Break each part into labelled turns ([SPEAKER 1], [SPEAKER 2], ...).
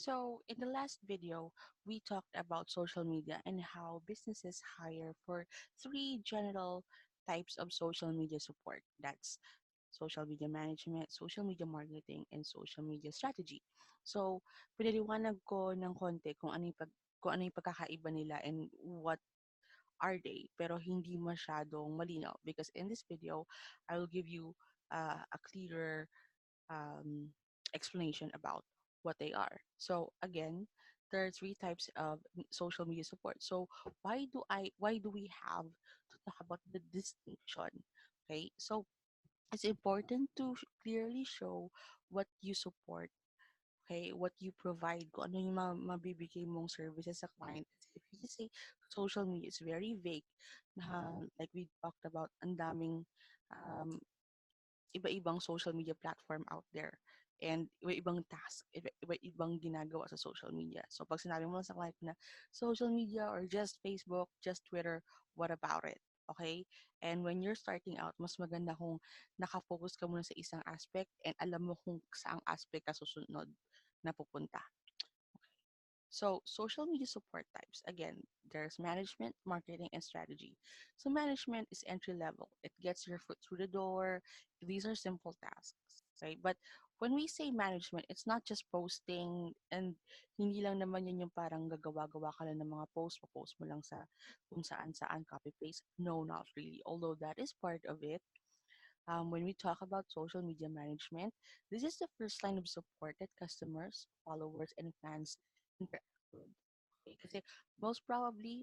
[SPEAKER 1] So, in the last video, we talked about social media and how businesses hire for three general types of social media support. That's social media management, social media marketing, and social media strategy. So, pinaliwanag ko ng konti kung ano yung pagkakaiba nila and what are they, pero hindi masyadong malinaw because in this video, I will give you a clearer um, explanation about what they are. So again, there are three types of social media support. So why do we have to talk about the distinction? Okay, so it's important to clearly show what you support. Okay, what you provide, kung ano yung mabibigay mong services sa client. If you just say social media is very vague, like we talked about, ang daming um, iba-ibang social media platform out there and iba-ibang task, iba-ibang ginagawa sa social media. So pag sinabi mo lang sa client na social media or just Facebook, just Twitter, what about it? Okay? And when you're starting out, mas maganda kung nakafocus ka muna sa isang aspect and alam mo kung saang aspect ka susunod na pupunta. So, social media support types. Again, there's management, marketing, and strategy. So, management is entry level. It gets your foot through the door. These are simple tasks, right? But when we say management, it's not just posting and hindi lang naman yun yung parang gagawa-gawa ka lang ng mga post mo lang sa kung saan-saan, copy-paste. No, not really. Although that is part of it, when we talk about social media management, this is the first line of support that customers, followers, and fans interact with. Okay? Kasi most probably,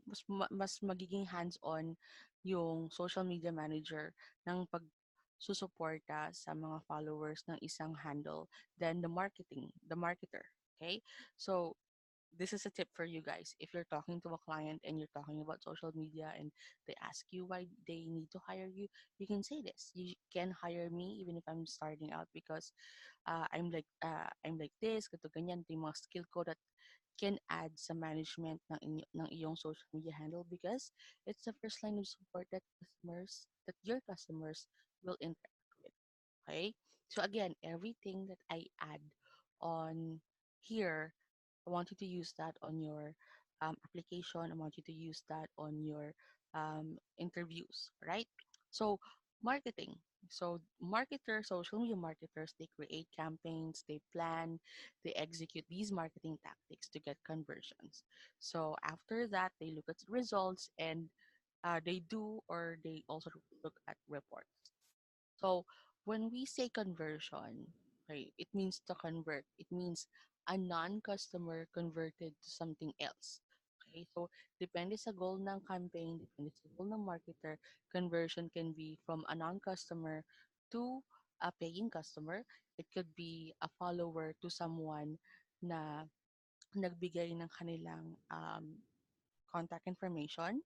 [SPEAKER 1] mas magiging hands-on yung social media manager ng susuporta sa mga followers ng isang handle than the marketer. Okay? So, this is a tip for you guys. If you're talking to a client and you're talking about social media and they ask you why they need to hire you, you can say this. You can hire me even if I'm starting out because I'm like this, kato ganyan, ito yung mga skill ko that can add sa management ng iyong social media handle because it's the first line of support that your customers will interact with. Okay? So again, everything that I add on here, I want you to use that on your application. I want you to use that on your interviews, right? So marketing. So social media marketers, they create campaigns, they plan, they execute these marketing tactics to get conversions. So after that, they look at results and they also look at reports. So when we say conversion, right, it means to convert. It means a non-customer converted to something else. Okay, so depende sa goal ng campaign, depende sa goal ng marketer, conversion can be from a non-customer to a paying customer. It could be a follower to someone na nagbigay ng kanilang contact information.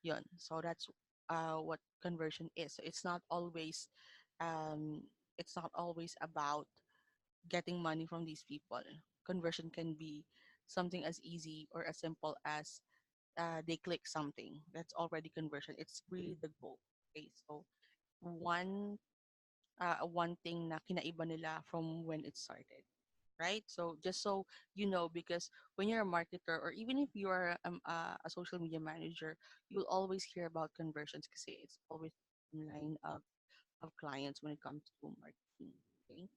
[SPEAKER 1] Yun. So that's what conversion is. So um, it's not always about getting money from these people. Conversion can be something as easy or as simple as they click something. That's already conversion. It's really the goal. Okay, so one one thing na kinaiba nila from when it started, right? So just so you know, because when you're a marketer or even if you're a social media manager, you'll always hear about conversions because it's always in line of clients when it comes to marketing. Okay,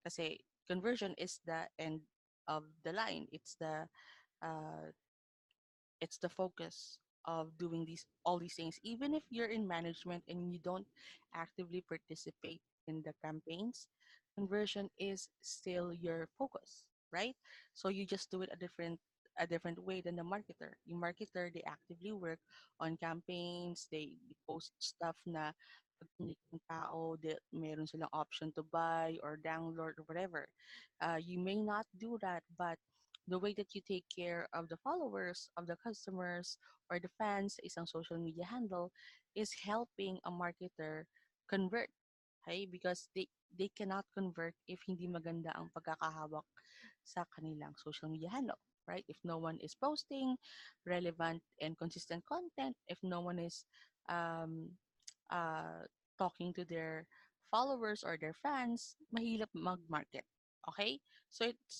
[SPEAKER 1] kasi conversion is the end of the line. Uh, it's the focus of doing these all these things even if you're in management and you don't actively participate in the campaigns, conversion is still your focus, right? So you just do it a different way than the marketer. Yung marketer, they actively work on campaigns, they post stuff na pag click ng tao, meron silang option to buy or download or whatever. You may not do that, but the way that you take care of the followers, of the customers, or the fans sa isang social media handle is helping a marketer convert. Okay? Because they cannot convert if hindi maganda ang pagkakahawak sa kanilang social media handle. Right? If no one is posting relevant and consistent content, if no one is um, uh, talking to their followers or their fans, mahirap mag-market. Okay? So it's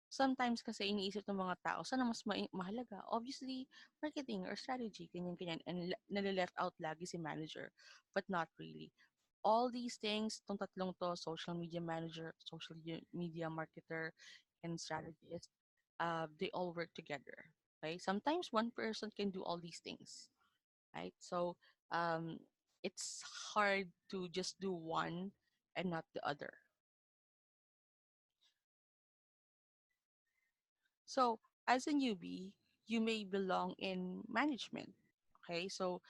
[SPEAKER 1] Sometimes kasi iniisip ng mga tao, sana mas mahalaga? Obviously, marketing or strategy, ganyan-ganyan. And nale-left out lagi si manager. But not really. All these things, tong tatlong to, social media manager, social media marketer, and strategist, they all work together. Okay? Sometimes one person can do all these things, right? So um, it's hard to just do one and not the other. So, as a newbie, you may belong in management. Okay, so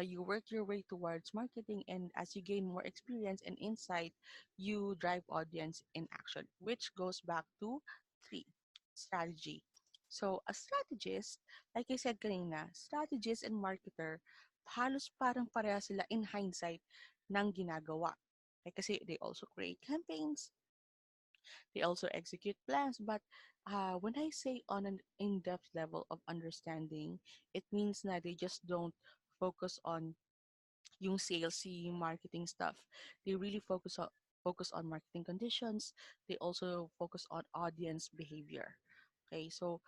[SPEAKER 1] you work your way towards marketing, and as you gain more experience and insight, you drive audience in action, which goes back to three strategy. So, a strategist, like I said kanina, strategist and marketer, halos parang pareha sila in hindsight ng ginagawa. Okay, kasi they also create campaigns, they also execute plans, but when I say on an in-depth level of understanding, it means that they just don't focus on yung salesy marketing stuff. They really focus on marketing conditions. They also focus on audience behavior. Okay, so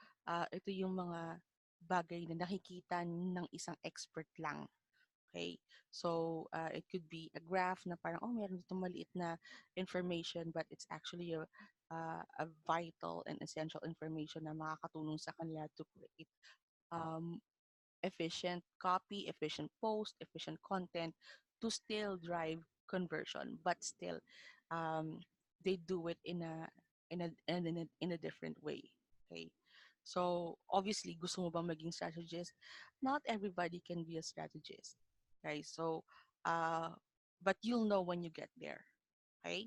[SPEAKER 1] ito yung mga bagay na nakikita ng isang expert lang. Okay, so it could be a graph na parang, oh, meron dito maliit na information, but it's actually a vital and essential information na makakatulong sa kanila to create um, efficient copy, efficient post, efficient content to still drive conversion, but still um, they do it in a different way. Okay. So obviously, gusto mo bang maging strategist? Not everybody can be a strategist. Okay. So, uh, but you'll know when you get there. Okay.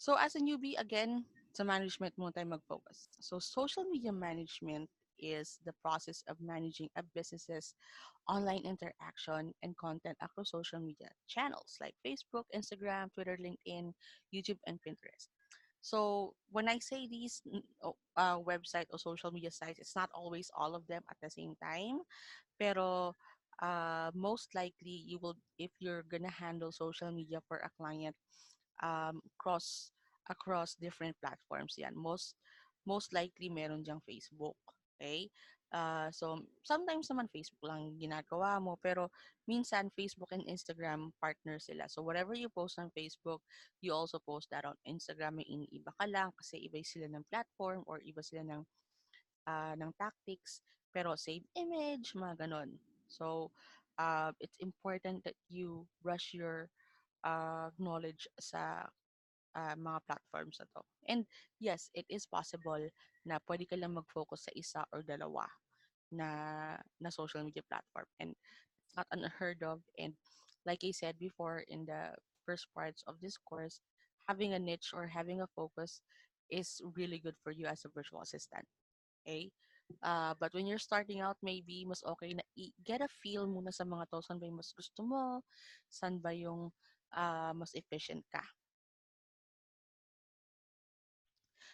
[SPEAKER 1] So as a newbie, again, sa management muna tayo mag-focus. So social media management is the process of managing a business's online interaction and content across social media channels like Facebook, Instagram, Twitter, LinkedIn, YouTube, and Pinterest. So when I say these website or social media sites, it's not always all of them at the same time. Pero most likely you will, if you're gonna handle social media for a client, across different platforms yan. Most likely meron diyang Facebook. Okay? So sometimes naman Facebook lang ginagawa mo, pero minsan Facebook and Instagram partner sila. So whatever you post on Facebook, you also post that on Instagram. May iniiba ka lang kasi iba sila ng platform or iba sila ng tactics, pero same image, mga ganon. So it's important that you brush your knowledge sa mga platforms na 'to. And yes, it is possible na pwede ka lang mag-focus sa isa or dalawa na na social media platform, and it's not unheard of. And like I said before in the first parts of this course, having a niche or having a focus is really good for you as a virtual assistant. Okay? But when you're starting out, maybe mas okay na get a feel muna sa mga to. Saan ba yung mas gusto mo? Saan ba yung mas efficient ka?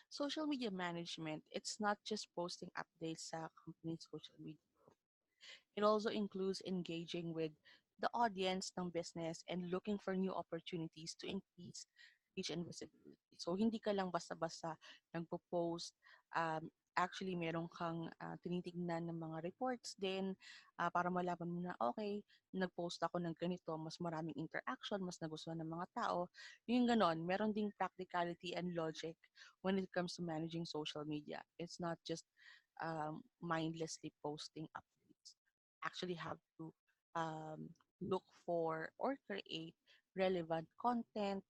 [SPEAKER 1] Social media management, it's not just posting updates sa company's social media. It also includes engaging with the audience ng business and looking for new opportunities to increase reach and visibility. So, hindi ka lang basta-basta nagpo-post. Actually, meron kang tinitignan ng mga reports din para malaman mo na, okay, nag-post ako ng ganito, mas maraming interaction, mas nagustuhan ng mga tao. Yung ganon, meron ding practicality and logic when it comes to managing social media. It's not just mindlessly posting updates. Actually have to um, look for or create relevant content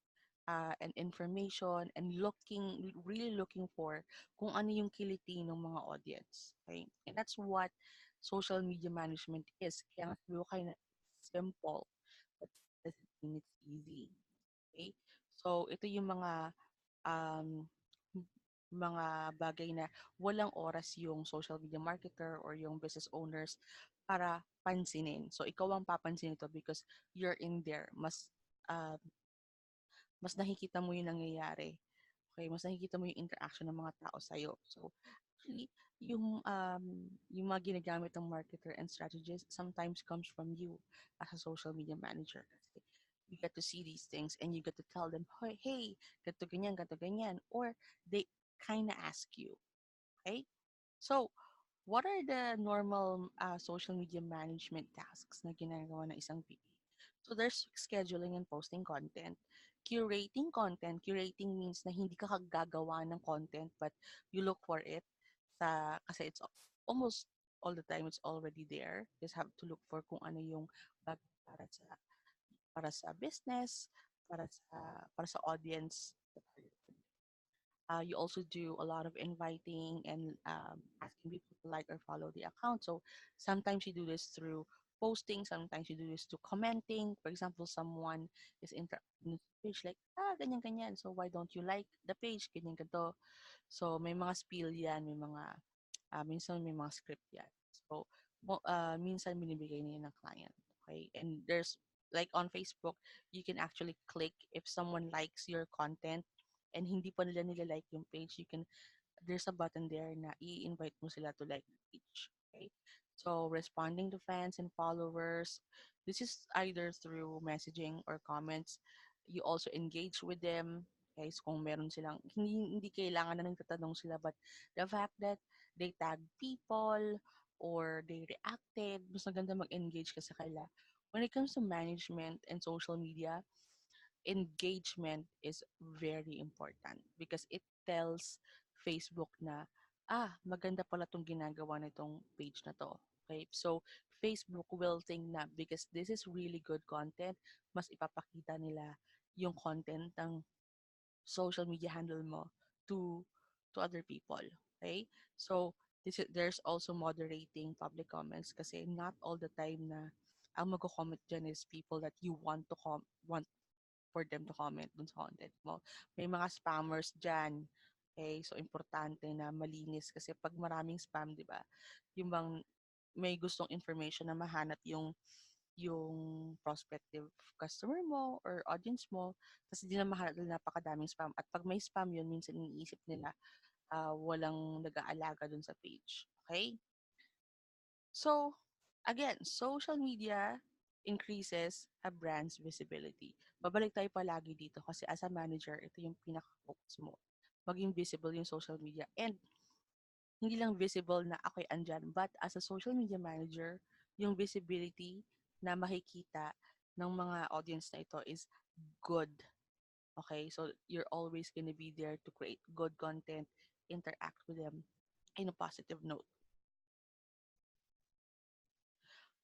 [SPEAKER 1] and information, and really looking for kung ano yung kiliti ng mga audience. Okay? And that's what social media management is. Kaya nga sabi ko kayo na simple, but it doesn't mean it's easy. Okay? So, ito yung um, mga bagay na walang oras yung social media marketer or yung business owners para pansinin. So, ikaw ang papansin ito because you're in there. Uh, mas nakikita mo yung nangyayari. Okay, mas nakikita mo yung interaction ng mga tao sa'yo. So, actually, yung mga ginagamit ng marketer and strategist sometimes comes from you as a social media manager. Kasi you get to see these things and you get to tell them, hey, ganito ganyan, ganito ganyan. Or kind of ask you. Okay. So, what are the normal social media management tasks na ginagawa ng isang PA? So, there's scheduling and posting content. Curating means na hindi ka gagawa ng content but you look for it kasi it's almost all the time it's already there. Just have to look for kung ano yung bag para sa business, para sa audience. You also do a lot of inviting and asking people to like or follow the account. So sometimes you do this through posting, sometimes you do this to commenting. For example, someone is in the page like, ganyan, ganyan. So why don't you like the page? Ganyan, ganito. So may mga spiel yan, may mga, minsan may mga script yan. So minsan binibigay niya ng client. Okay? And there's, like on Facebook, you can actually click if someone likes your content and hindi pa nila nila-like yung page, you can, there's a button there na i-invite mo sila to like the page. Okay? So, responding to fans and followers, this is either through messaging or comments. You also engage with them. Okay, so kung meron silang, hindi kailangan na nagtatanong sila, but the fact that they tag people or they reacted, mas maganda mag-engage ka sa kanila. When it comes to management and social media, engagement is very important because it tells Facebook na, maganda pala tong ginagawa nitong page na to. Okay? So, Facebook will think na because this is really good content, mas ipapakita nila yung content ng social media handle mo to other people. Okay? So, there's also moderating public comments kasi not all the time na ang mag-comment dyan is people that you want for them to comment dun sa content mo. May mga spammers dyan. Okay, so importante na malinis kasi pag maraming spam, 'di ba? Yung bang may gustong information na mahanap yung prospective customer mo or audience mo, tapos hindi na mahanap dahil napakadaming spam. At pag may spam yun, minsan iniisip nila walang nag-aalaga dun sa page. Okay? So, again, social media increases a brand's visibility. Babalik tayo palagi dito kasi as a manager, ito yung pinaka-focus mo. Maging visible yung social media. And hindi lang visible na ako'y andyan, but as a social media manager, yung visibility na makikita ng mga audience na ito is good. Okay? So, you're always gonna be there to create good content, interact with them in a positive note.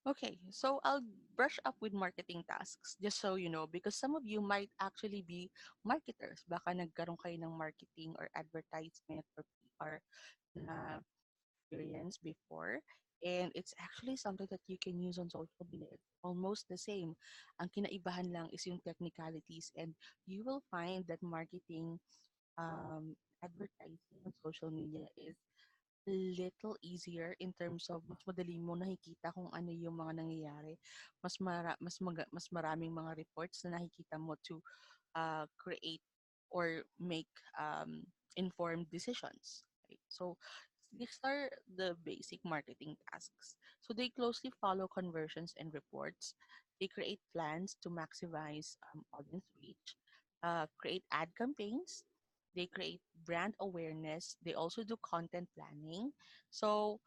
[SPEAKER 1] Okay, so I'll brush up with marketing tasks just so you know because some of you might actually be marketers. Baka nagkaroon kayo ng marketing or advertisement or PR na experience before. And it's actually something that you can use on social media. It's almost the same. Ang kinaibahan lang is yung technicalities and you will find that marketing advertising on social media is little easier in terms of mas madali mo nakikita kung ano yung mga nangyayari. Mas maraming mga reports na nakikita mo to create or make informed decisions. Right? So these are the basic marketing tasks. So they closely follow conversions and reports. They create plans to maximize audience reach, create ad campaigns. They create brand awareness. They also do content planning. So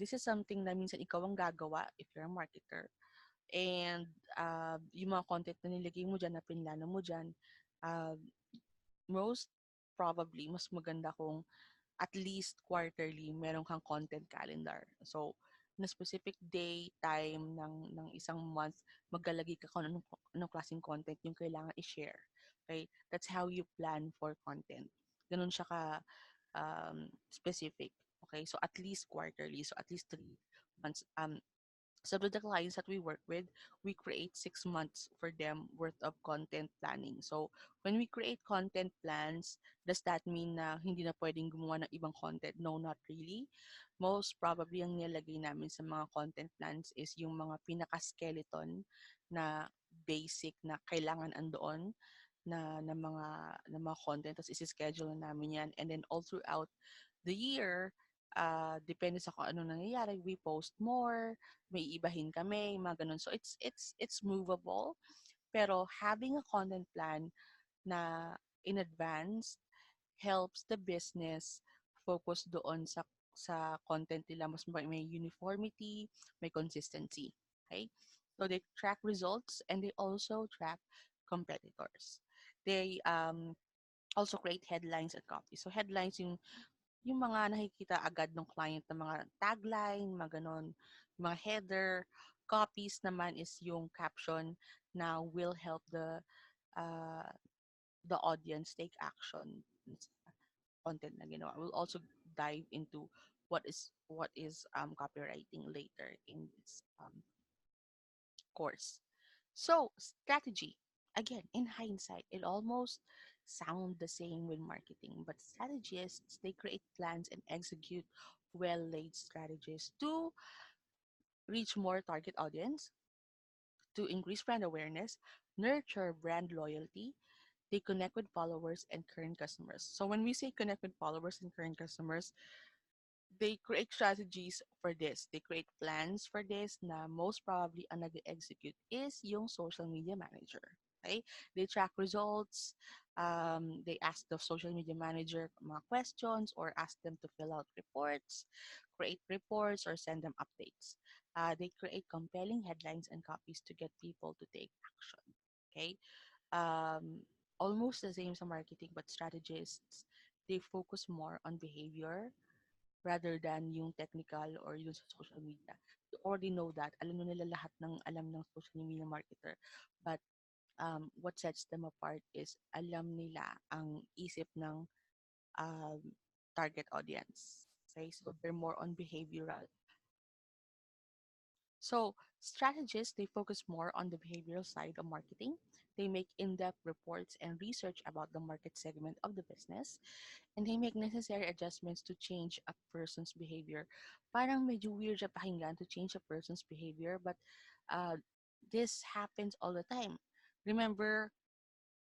[SPEAKER 1] this is something na minsan ikaw ang gagawa if you're a marketer. And yung mga content na nilagay mo dyan, na pinlano mo dyan, uh, most probably, mas maganda kung at least quarterly meron kang content calendar. So, na specific day, time ng isang month, maglalagay ka kung anong klaseng content yung kailangan i-share. Okay? That's how you plan for content. Ganun siya ka specific. Okay? So, at least quarterly. So, at least 3 months. So with the clients that we work with, we create 6 months for them worth of content planning. So when we create content plans, does that mean na hindi na pwedeng gumawa ng ibang content? No, not really. Most probably ang nilalagay namin sa mga content plans is yung mga pinaka-skeleton na basic na kailangan andoon na mga content, tapos isi-schedule na namin yan, and then all throughout the year, depende sa kung ano nangyayari, we post more, may ibahin kami, mga ganun. So it's movable, pero having a content plan na in advance helps the business focus doon sa content nila. Mas may uniformity, may consistency. Okay? So they track results and they also track competitors. They also create headlines and copy. So headlines yung mga nakikita agad ng client na mga tagline, mga ganon, yung mga header. Copies naman is yung caption na will help uh, the audience take action sa content na ginawa. We'll also dive into what is copywriting later in this course. So, strategy. Again, in hindsight, it almost sound the same with marketing, but strategists, they create plans and execute well-laid strategies to reach more target audience, to increase brand awareness, nurture brand loyalty, they connect with followers and current customers. So when we say connect with followers and current customers, they create strategies for this. They create plans for this na most probably ang nag-execute is yung social media manager. Okay? They track results. They ask the social media manager mga questions or ask them to fill out reports, create reports, or send them updates. They create compelling headlines and copies to get people to take action. Okay? Um, Almost the same sa marketing, but strategists, they focus more on behavior rather than yung technical or yung sa social media. You already know that. Alam na nila lahat ng alam ng social media marketer. But what sets them apart is alam nila ang isip ng um, target audience. Okay, so they're more on behavioral. So strategists, they focus more on the behavioral side of marketing. They make in-depth reports and research about the market segment of the business, and they make necessary adjustments to change a person's behavior. Parang medyo weird siya pakinggan to change a person's behavior, but uh, this happens all the time. Remember,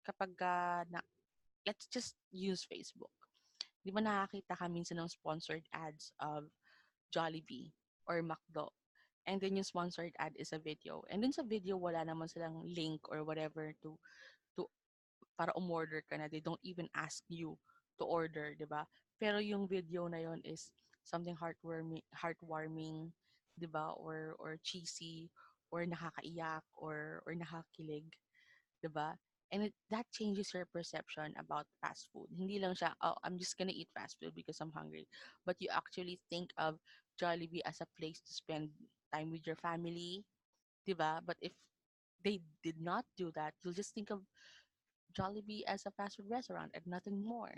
[SPEAKER 1] kapag let's just use Facebook. Di ba nakakita ka minsan ng sponsored ads of Jollibee or McDo? And then yung sponsored ad is a video. And then sa video, wala naman silang link or whatever to para umorder ka na. They don't even ask you to order, 'di ba? Pero yung video na yon is something heartwarming, 'di ba? Or cheesy or nakakaiyak or nakakilig, 'di ba? And that changes your perception about fast food. Hindi lang siya, oh, I'm just gonna eat fast food because I'm hungry. But you actually think of Jollibee as a place to spend time with your family, 'di ba? But if they did not do that, you'll just think of Jollibee as a fast food restaurant and nothing more.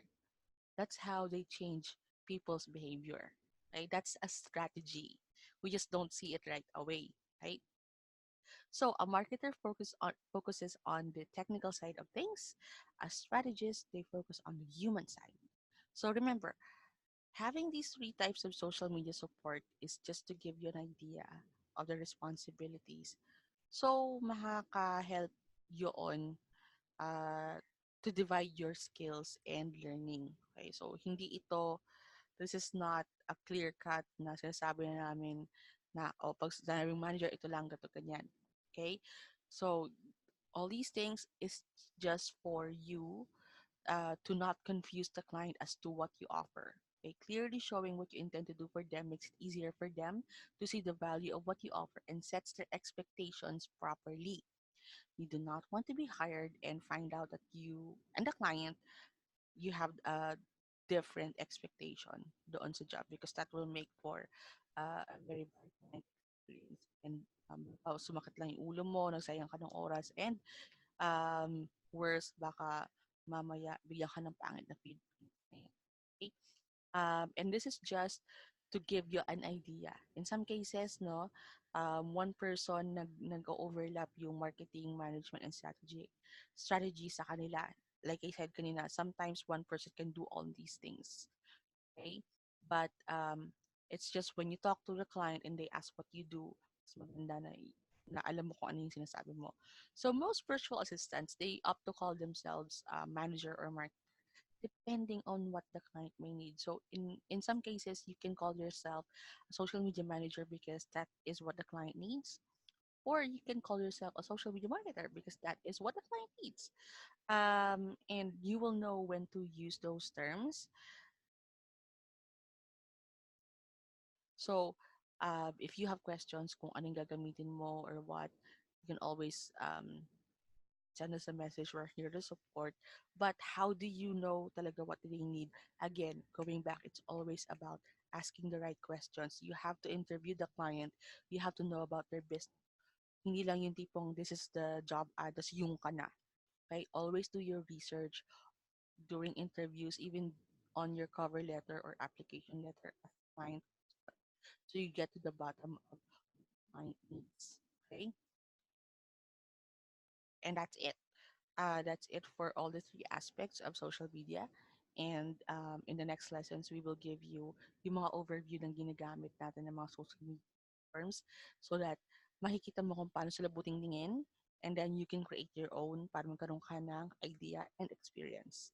[SPEAKER 1] That's how they change people's behavior. Right? That's a strategy. We just don't see it right away. Right? So a marketer focuses on the technical side of things. A strategist, they focus on the human side. So remember, having these three types of social media support is just to give you an idea of the responsibilities. So makaka-help you on uh, to divide your skills and learning. Okay, so this is not a clear cut na sinasabi na namin na, oh, pag sinabing manager, ito lang, gato, ganyan. Okay, so all these things is just for you to not confuse the client as to what you offer. Okay, clearly showing what you intend to do for them makes it easier for them to see the value of what you offer and sets their expectations properly. You do not want to be hired and find out that you and the client you have a different expectation doon sa job because that will make for a very bad client experience and sumakit lang yung ulo mo, nagsayang ka ng oras and worse baka mamaya bigyan ka ng pangit na feedback. Okay? And this is just to give you an idea. In some cases, no, one person nag-overlap yung marketing, management, and strategy sa kanila. Like I said kanina, sometimes one person can do all these things. Okay? But it's just when you talk to the client and they ask what you do, mas maganda na alam mo kung ano yung sinasabi mo. So most virtual assistants, they opt to call themselves manager or marketer depending on what the client may need. So in some cases, you can call yourself a social media manager because that is what the client needs, or you can call yourself a social media marketer because that is what the client needs. And you will know when to use those terms. So, if you have questions kung anong gagamitin mo or what, you can always send us a message. We're here to support. But how do you know talaga what they need? Again, going back, it's always about asking the right questions. You have to interview the client. You have to know about their business. Hindi lang yung tipong this is the job ad, tas yung ka na. Okay? Always do your research during interviews, even on your cover letter or application letter as a client. So you get to the bottom of client needs. Okay? And that's it for all the three aspects of social media. And in the next lessons, we will give you yung mga overview ng ginagamit natin ng mga social media platforms so that makikita mo kung paano sila buting tingin and then you can create your own para magkaroon ka ng idea and experience.